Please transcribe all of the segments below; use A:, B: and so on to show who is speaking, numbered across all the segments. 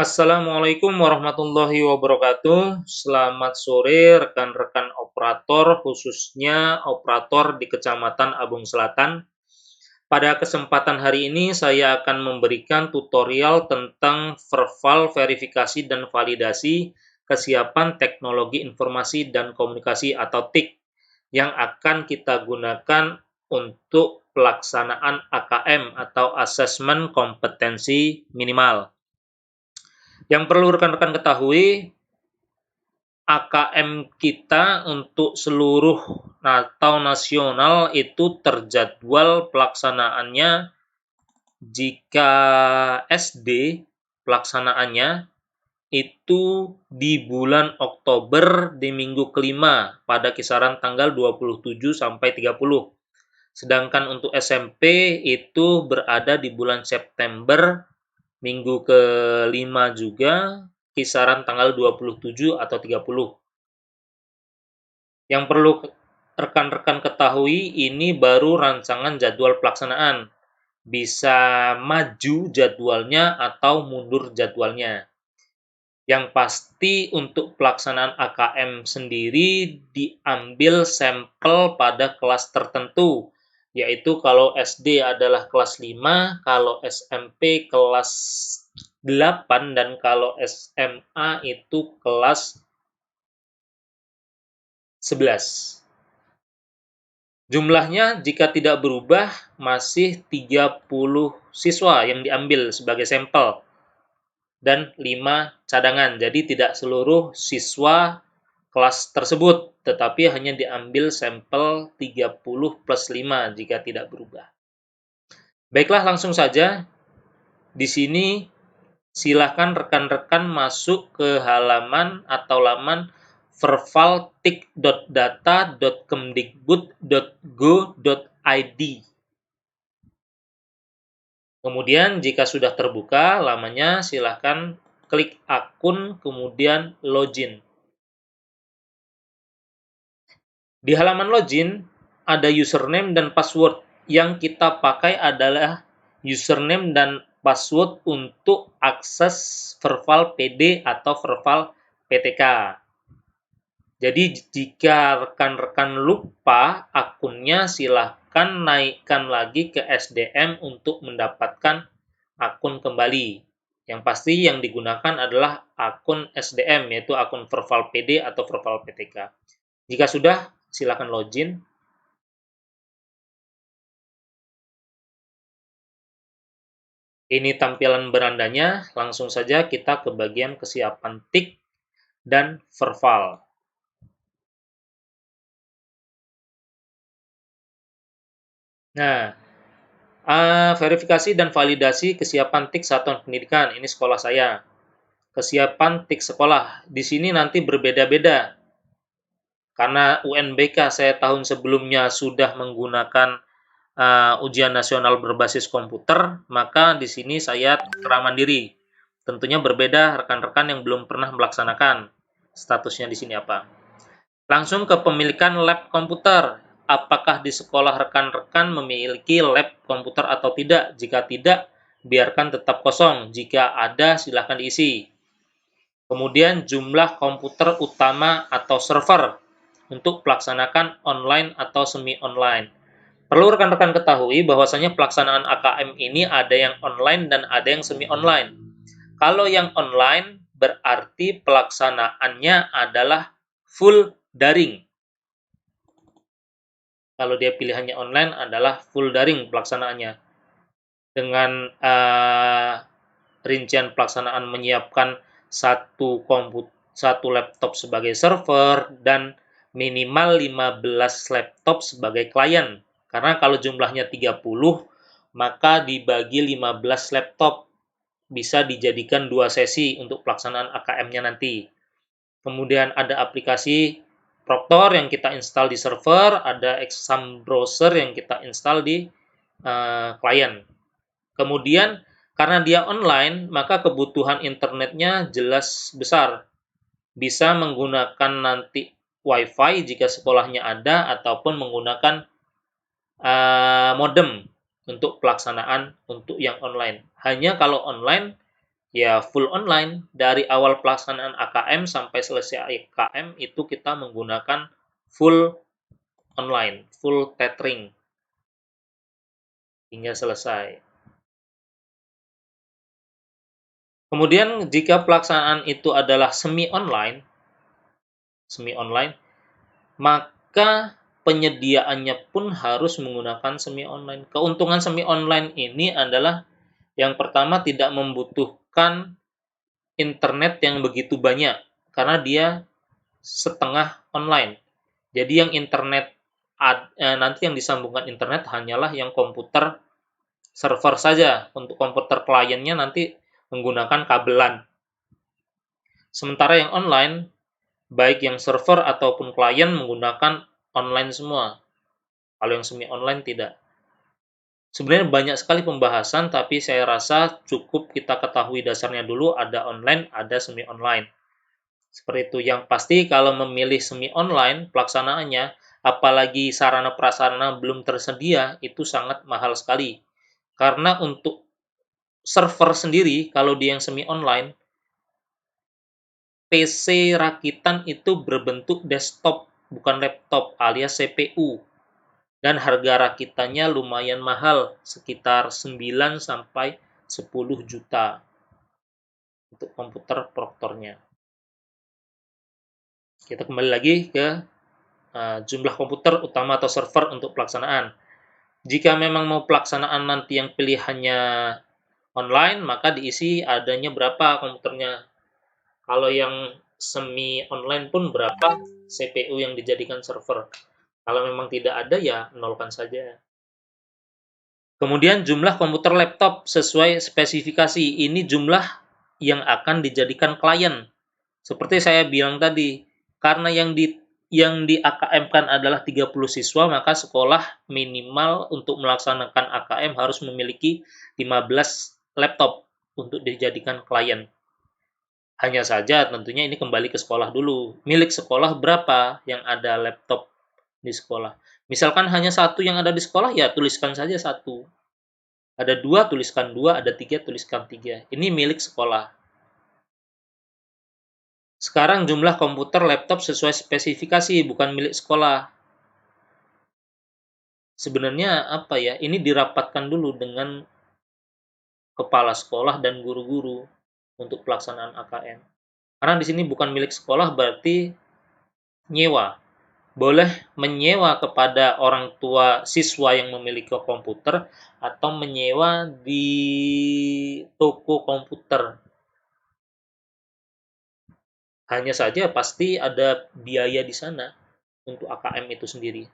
A: Assalamualaikum warahmatullahi wabarakatuh. Selamat sore rekan-rekan operator, khususnya operator di Kecamatan Abung Selatan. Pada kesempatan hari ini saya akan memberikan tutorial tentang verbal verifikasi dan validasi kesiapan teknologi informasi dan komunikasi atau TIK yang akan kita gunakan untuk pelaksanaan AKM atau Asesmen Kompetensi Minimal. Yang perlu rekan-rekan ketahui, AKM kita untuk seluruh atau nasional itu terjadwal pelaksanaannya jika SD pelaksanaannya itu di bulan Oktober di minggu kelima pada kisaran tanggal 27 sampai 30. Sedangkan untuk SMP itu berada di bulan September minggu ke-5 juga, kisaran tanggal 27 atau 30. Yang perlu rekan-rekan ketahui, ini baru rancangan jadwal pelaksanaan. Bisa maju jadwalnya atau mundur jadwalnya. Yang pasti untuk pelaksanaan AKM sendiri diambil sampel pada kelas tertentu, yaitu kalau SD adalah kelas 5, kalau SMP kelas 8, dan kalau SMA itu kelas 11. Jumlahnya jika tidak berubah masih 30 siswa yang diambil sebagai sampel dan 5 cadangan. Jadi tidak seluruh siswa kelas tersebut, tetapi hanya diambil sampel 30 plus 5 jika tidak berubah. Baiklah, langsung saja. Di sini silakan rekan-rekan masuk ke halaman atau laman vervaltik.data.kemdikbud.go.id. Kemudian jika sudah terbuka lamanya, silakan klik akun, kemudian login. Di halaman login, ada username dan password. Yang kita pakai adalah username dan password untuk akses verbal PD atau verbal PTK. Jadi, jika rekan-rekan lupa akunnya, silahkan naikkan lagi ke SDM untuk mendapatkan akun kembali. Yang pasti yang digunakan adalah akun SDM, yaitu akun verbal PD atau verbal PTK. Jika sudah, silakan login. Ini tampilan berandanya, langsung saja kita ke bagian kesiapan TIK dan verbal. Nah, verifikasi dan validasi kesiapan TIK satuan pendidikan, ini sekolah saya. Kesiapan TIK sekolah, di sini nanti berbeda-beda. Karena UNBK saya tahun sebelumnya sudah menggunakan ujian nasional berbasis komputer, maka di sini saya terang mandiri. Tentunya berbeda rekan-rekan yang belum pernah melaksanakan. Statusnya di sini apa? Langsung ke pemilikan lab komputer. Apakah di sekolah rekan-rekan memiliki lab komputer atau tidak? Jika tidak, biarkan tetap kosong. Jika ada, silahkan diisi. Kemudian jumlah komputer utama atau server untuk pelaksanakan online atau semi-online. Perlu rekan-rekan ketahui bahwasanya pelaksanaan AKM ini ada yang online dan ada yang semi-online. Kalau yang online berarti pelaksanaannya adalah full daring. Kalau dia pilihannya online adalah full daring pelaksanaannya. Dengan rincian pelaksanaan menyiapkan satu laptop sebagai server dan minimal 15 laptop sebagai klien. Karena kalau jumlahnya 30, maka dibagi 15 laptop. Bisa dijadikan 2 sesi untuk pelaksanaan AKM-nya nanti. Kemudian ada aplikasi Proctor yang kita install di server, ada exam browser yang kita install di klien. Kemudian, karena dia online, maka kebutuhan internetnya jelas besar. Bisa menggunakan nanti WiFi jika sekolahnya ada, ataupun menggunakan modem untuk pelaksanaan untuk yang online. Hanya kalau online Ya, full online. Dari awal pelaksanaan AKM sampai selesai AKM itu kita menggunakan full online, full tethering hingga selesai. Kemudian jika pelaksanaan itu adalah semi online, maka penyediaannya pun harus menggunakan semi online. Keuntungan semi online ini adalah yang pertama tidak membutuhkan internet yang begitu banyak karena dia setengah online. Jadi yang nanti yang disambungkan internet hanyalah yang komputer server saja. Untuk komputer kliennya nanti menggunakan kabelan. Sementara yang online, baik yang server ataupun klien menggunakan online semua. Kalau yang semi online tidak. Sebenarnya banyak sekali pembahasan, tapi saya rasa cukup kita ketahui dasarnya dulu, ada online, ada semi online. Seperti itu. Yang pasti kalau memilih semi online, pelaksanaannya, apalagi sarana prasarana belum tersedia, itu sangat mahal sekali. Karena untuk server sendiri, kalau di yang semi online, PC rakitan itu berbentuk desktop, bukan laptop, alias CPU. Dan harga rakitannya lumayan mahal, sekitar 9 sampai 10 juta untuk komputer proktornya. Kita kembali lagi ke jumlah komputer utama atau server untuk pelaksanaan. Jika memang mau pelaksanaan nanti yang pilihannya online, maka diisi adanya berapa komputernya. Kalau yang semi online pun berapa CPU yang dijadikan server. Kalau memang tidak ada, ya nolkan saja. Kemudian jumlah komputer laptop sesuai spesifikasi. Ini jumlah yang akan dijadikan klien. Seperti saya bilang tadi, karena yang di AKM-kan adalah 30 siswa, maka sekolah minimal untuk melaksanakan AKM harus memiliki 15 laptop untuk dijadikan klien. Hanya saja tentunya ini kembali ke sekolah dulu. Milik sekolah berapa yang ada laptop di sekolah? Misalkan hanya satu yang ada di sekolah, ya tuliskan saja satu. Ada dua, tuliskan dua. Ada tiga, tuliskan tiga. Ini milik sekolah. Sekarang jumlah komputer laptop sesuai spesifikasi, bukan milik sekolah. Sebenarnya apa ya, ini dirapatkan dulu dengan kepala sekolah dan guru-guru untuk pelaksanaan AKM. Karena di sini bukan milik sekolah, berarti nyewa. Boleh menyewa kepada orang tua siswa yang memiliki komputer atau menyewa di toko komputer. Hanya saja pasti ada biaya di sana untuk AKM itu sendiri.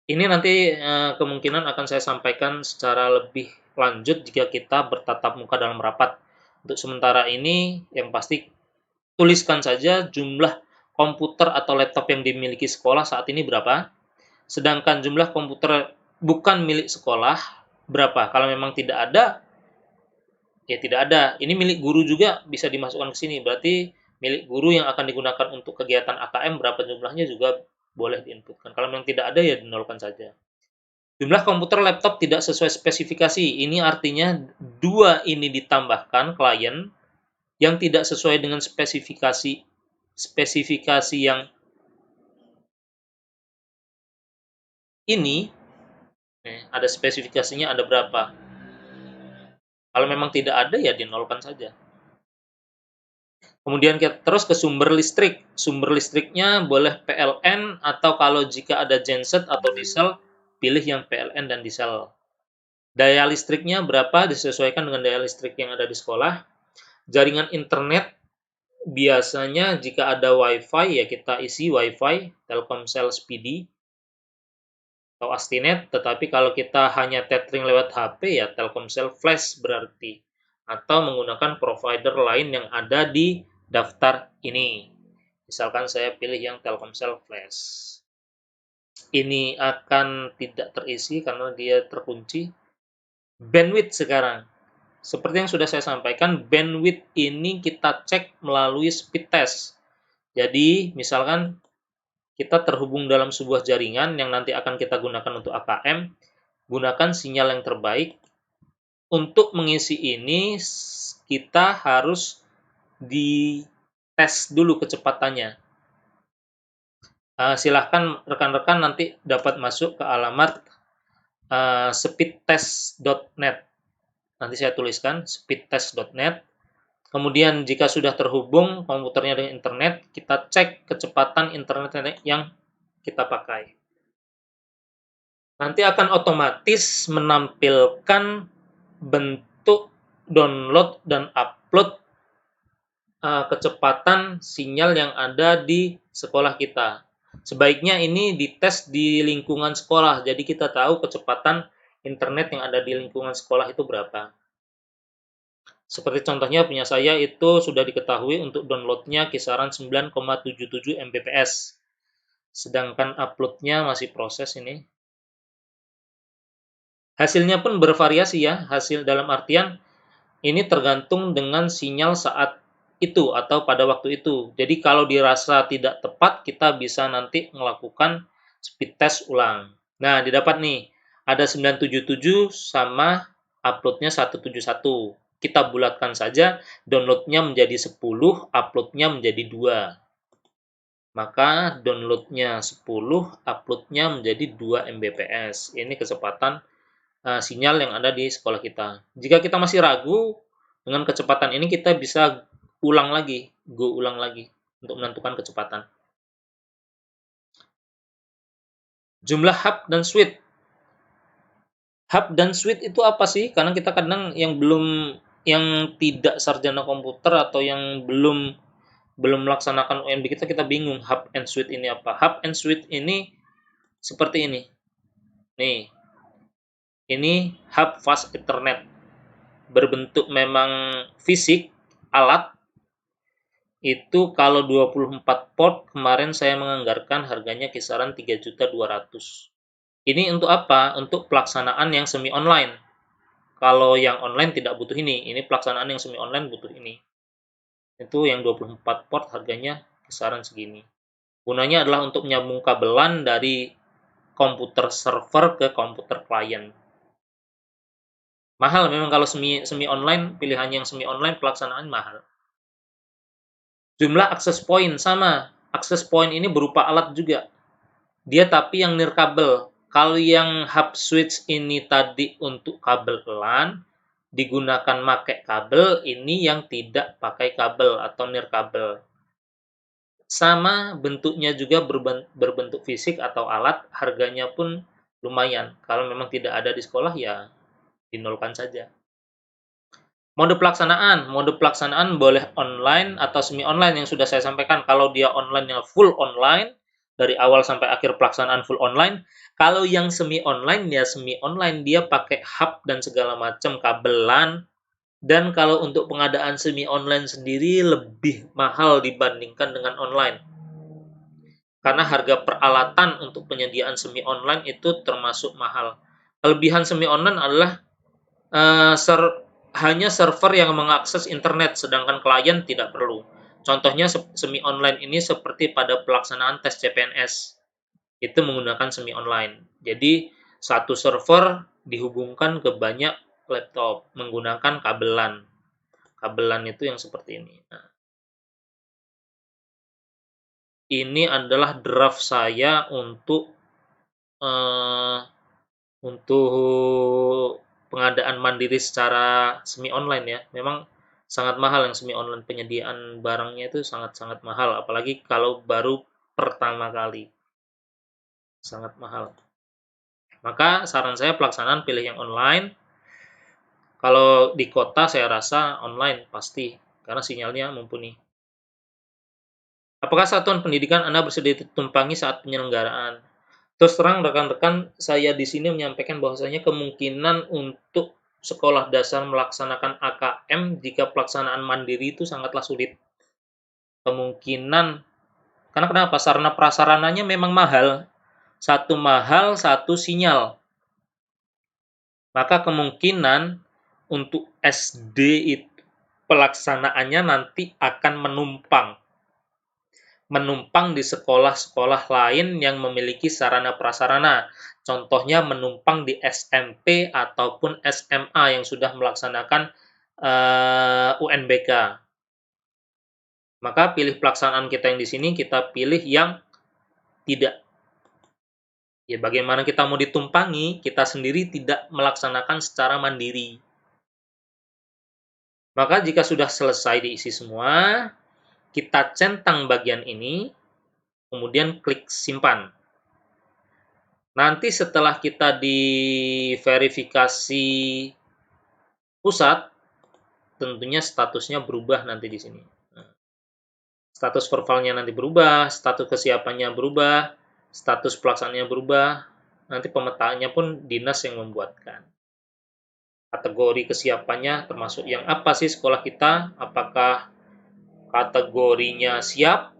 A: Ini nanti kemungkinan akan saya sampaikan secara lebih lanjut jika kita bertatap muka dalam rapat. Untuk sementara ini, yang pasti tuliskan saja jumlah komputer atau laptop yang dimiliki sekolah saat ini berapa. Sedangkan jumlah komputer bukan milik sekolah berapa. Kalau memang tidak ada, ya tidak ada. Ini milik guru juga bisa dimasukkan ke sini. Berarti milik guru yang akan digunakan untuk kegiatan AKM berapa jumlahnya juga boleh diinputkan. Kalau memang tidak ada, ya dinolkan saja. Jumlah komputer laptop tidak sesuai spesifikasi. Ini artinya dua ini ditambahkan klien yang tidak sesuai dengan spesifikasi yang ini. Ada spesifikasinya, ada berapa. Kalau memang tidak ada, ya dinolkan saja. Kemudian kita terus ke sumber listrik. Sumber listriknya boleh PLN atau kalau jika ada genset atau diesel, pilih yang PLN dan diesel. Daya listriknya berapa disesuaikan dengan daya listrik yang ada di sekolah. Jaringan internet biasanya jika ada WiFi, ya kita isi WiFi, Telkomsel Speedy atau Astinet. Tetapi kalau kita hanya tethering lewat HP, ya Telkomsel Flash berarti. Atau menggunakan provider lain yang ada di daftar ini. Misalkan saya pilih yang Telkomsel Flash. Ini akan tidak terisi karena dia terkunci. Bandwidth sekarang. Seperti yang sudah saya sampaikan, bandwidth ini kita cek melalui speed test. Jadi, misalkan kita terhubung dalam sebuah jaringan yang nanti akan kita gunakan untuk AKM, gunakan sinyal yang terbaik. Untuk mengisi ini, kita harus dites dulu kecepatannya. Silahkan rekan-rekan nanti dapat masuk ke alamat speedtest.net. Nanti saya tuliskan speedtest.net. Kemudian jika sudah terhubung komputernya dengan internet, kita cek kecepatan internet yang kita pakai. Nanti akan otomatis menampilkan bentuk download dan upload kecepatan sinyal yang ada di sekolah kita. Sebaiknya ini dites di lingkungan sekolah, jadi kita tahu kecepatan internet yang ada di lingkungan sekolah itu berapa. Seperti contohnya punya saya itu sudah diketahui untuk downloadnya kisaran 9,77 Mbps. Sedangkan uploadnya masih proses ini. Hasilnya pun bervariasi ya, hasil dalam artian ini tergantung dengan sinyal saat itu atau pada waktu itu. Jadi kalau dirasa tidak tepat, kita bisa nanti melakukan speed test ulang. Nah, didapat nih, ada 977 sama uploadnya 171. Kita bulatkan saja, downloadnya menjadi 10, uploadnya menjadi 2. Maka downloadnya 10, uploadnya menjadi 2 Mbps. Ini kecepatan sinyal yang ada di sekolah kita. Jika kita masih ragu dengan kecepatan ini, kita bisa ulang lagi untuk menentukan kecepatan. Jumlah hub dan switch. Hub dan switch itu apa sih? Karena kita kadang yang tidak sarjana komputer atau yang belum melaksanakan UNB kita bingung hub and switch ini apa. Hub and switch ini seperti ini. Nih. Ini hub fast Ethernet. Berbentuk memang fisik alat. Itu kalau 24 port kemarin saya menganggarkan harganya kisaran 3.200.000. Ini untuk apa? Untuk pelaksanaan yang semi online. Kalau yang online tidak butuh ini pelaksanaan yang semi online butuh ini. Itu yang 24 port harganya kisaran segini. Gunanya adalah untuk menyambung kabelan dari komputer server ke komputer klien. Mahal memang kalau semi online, pilihan yang semi online pelaksanaan mahal. Jumlah access point sama. Access point ini berupa alat juga. Dia tapi yang nirkabel. Kalau yang hub switch ini tadi untuk kabel LAN, digunakan pakai kabel, ini yang tidak pakai kabel atau nirkabel. Sama bentuknya juga berbentuk fisik atau alat, harganya pun lumayan. Kalau memang tidak ada di sekolah ya dinolkan saja. Mode pelaksanaan boleh online atau semi online yang sudah saya sampaikan. Kalau dia online-nya full online, dari awal sampai akhir pelaksanaan full online. Kalau yang semi online, ya semi online dia pakai hub dan segala macam kabel LAN. Dan kalau untuk pengadaan semi online sendiri lebih mahal dibandingkan dengan online. Karena harga peralatan untuk penyediaan semi online itu termasuk mahal. Kelebihan semi online adalah hanya server yang mengakses internet, sedangkan klien tidak perlu. Contohnya semi online ini seperti pada pelaksanaan tes CPNS. Itu menggunakan semi online. Jadi, satu server dihubungkan ke banyak laptop menggunakan kabel LAN. Kabel LAN itu yang seperti ini. Nah, ini adalah draft saya untuk pengadaan mandiri secara semi online ya. Memang sangat mahal yang semi online, penyediaan barangnya itu sangat-sangat mahal, apalagi kalau baru pertama kali. Sangat mahal. Maka saran saya pelaksanaan pilih yang online. Kalau di kota saya rasa online pasti, karena sinyalnya mumpuni. Apakah satuan pendidikan Anda bersedia ditumpangi saat penyelenggaraan? Terus terang rekan-rekan, saya di sini menyampaikan bahwasanya kemungkinan untuk sekolah dasar melaksanakan AKM jika pelaksanaan mandiri itu sangatlah sulit. Kemungkinan, karena kenapa? Sarana prasarananya memang mahal. Satu mahal, satu sinyal. Maka kemungkinan untuk SD itu pelaksanaannya nanti akan menumpang di sekolah-sekolah lain yang memiliki sarana prasarana. Contohnya menumpang di SMP ataupun SMA yang sudah melaksanakan UNBK. Maka pilih pelaksanaan kita yang di sini, kita pilih yang tidak. Ya, bagaimana kita mau ditumpangi, kita sendiri tidak melaksanakan secara mandiri. Maka jika sudah selesai diisi semua, kita centang bagian ini, kemudian klik simpan. Nanti setelah kita diverifikasi pusat, tentunya statusnya berubah nanti di sini. Status vervalnya nanti berubah, status kesiapannya berubah, status pelaksanaannya berubah, nanti pemetaannya pun dinas yang membuatkan. Kategori kesiapannya termasuk yang apa sih sekolah kita, apakah kategorinya siap,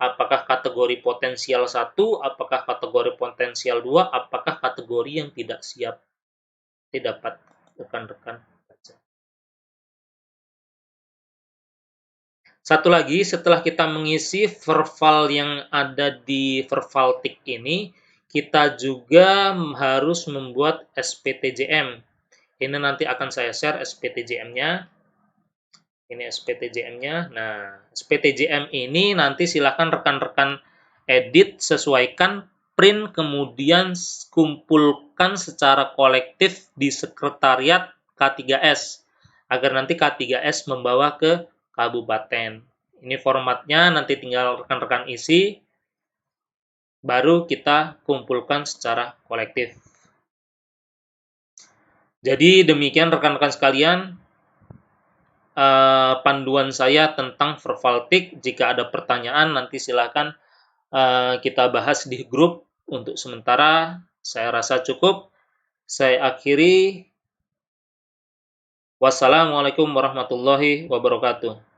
A: apakah kategori potensial 1, apakah kategori potensial 2, apakah kategori yang tidak siap. Ini dapat rekan-rekan baca. Satu lagi, setelah kita mengisi verval yang ada di Vervaltik ini, kita juga harus membuat SPTJM. Ini nanti akan saya share SPTJM-nya. Ini SPTJM-nya. Nah, SPTJM ini nanti silakan rekan-rekan edit, sesuaikan, print, kemudian kumpulkan secara kolektif di sekretariat K3S, agar nanti K3S membawa ke kabupaten. Ini formatnya, nanti tinggal rekan-rekan isi, baru kita kumpulkan secara kolektif. Jadi demikian rekan-rekan sekalian, panduan saya tentang Vervaltik. Jika ada pertanyaan, nanti silakan kita bahas di grup. Untuk sementara, saya rasa cukup. Saya akhiri. Wassalamualaikum warahmatullahi wabarakatuh.